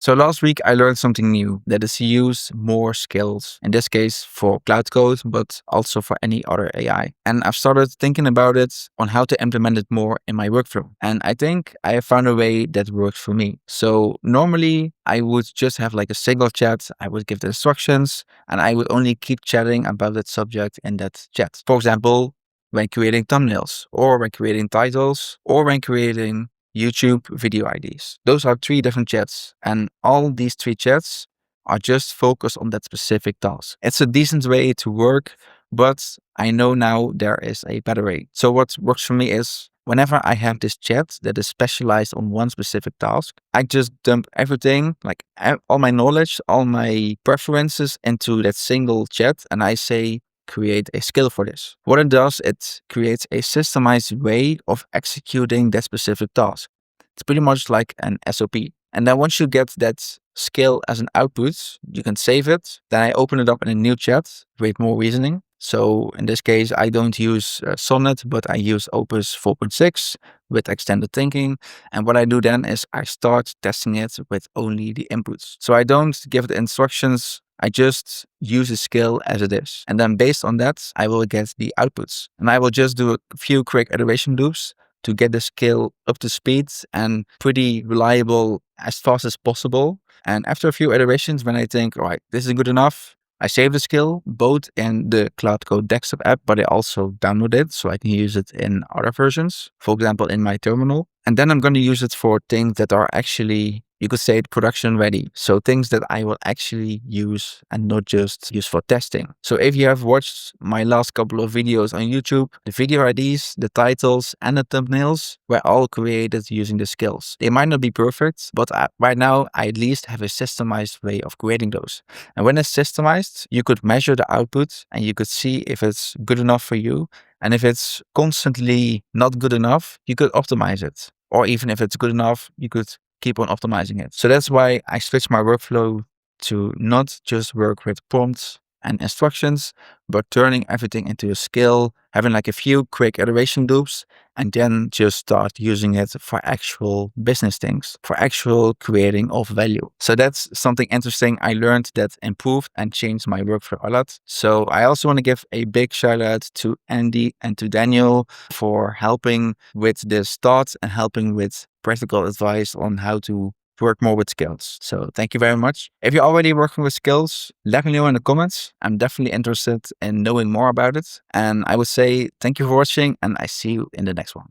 So last week I learned something new, that is to use more skills, in this case for Cloud Code, but also for any other AI. And I've started thinking about it on how to implement it more in my workflow. And I think I have found a way that works for me. So normally I would just have like a single chat, I would give the instructions, and I would only keep chatting about that subject in that chat. For example, when creating thumbnails, or when creating titles, or when creating YouTube video IDs. Those are three different chats, and all these three chats are just focused on that specific task. It's a decent way to work, but I know now there is a better way. So what works for me is whenever I have this chat that is specialized on one specific task, I just dump everything, like all my knowledge, all my preferences into that single chat, and I say, create a skill for this. What it does, it creates a systemized way of executing that specific task. It's pretty much like an SOP. And then once you get that skill as an output, you can save it. Then I open it up in a new chat with more reasoning. So in this case, I don't use Sonnet, but I use Opus 4.6 with extended thinking. And what I do then is I start testing it with only the inputs. So I don't give the instructions, I just use the skill as it is. And then based on that, I will get the outputs. And I will just do a few quick iteration loops to get the skill up to speed and pretty reliable as fast as possible. And after a few iterations, when I think, all right, this is good enough, I save the skill both in the Cloud Code desktop app, but I also download it so I can use it in other versions, for example, in my terminal. And then I'm going to use it for things that are actually, you could say, production ready. So things that I will actually use and not just use for testing. So if you have watched my last couple of videos on YouTube, the video IDs, the titles, and the thumbnails were all created using the skills. They might not be perfect, but right now I at least have a systemized way of creating those. And when it's systemized, you could measure the output and you could see if it's good enough for you. And if it's constantly not good enough, you could optimize it. Or even if it's good enough, you could keep on optimizing it. So that's why I switched my workflow to not just work with prompts and instructions, but turning everything into a skill, having like a few quick iteration loops, and then just start using it for actual business things, for actual creating of value. So that's something interesting I learned that improved and changed my workflow a lot. So I also want to give a big shout out to Andy and to Daniel for helping with this thought and helping with practical advice on how to work more with skills. So thank you very much. If you're already working with skills, let me know in the comments. I'm definitely interested in knowing more about it. And I would say thank you for watching, and I see you in the next one.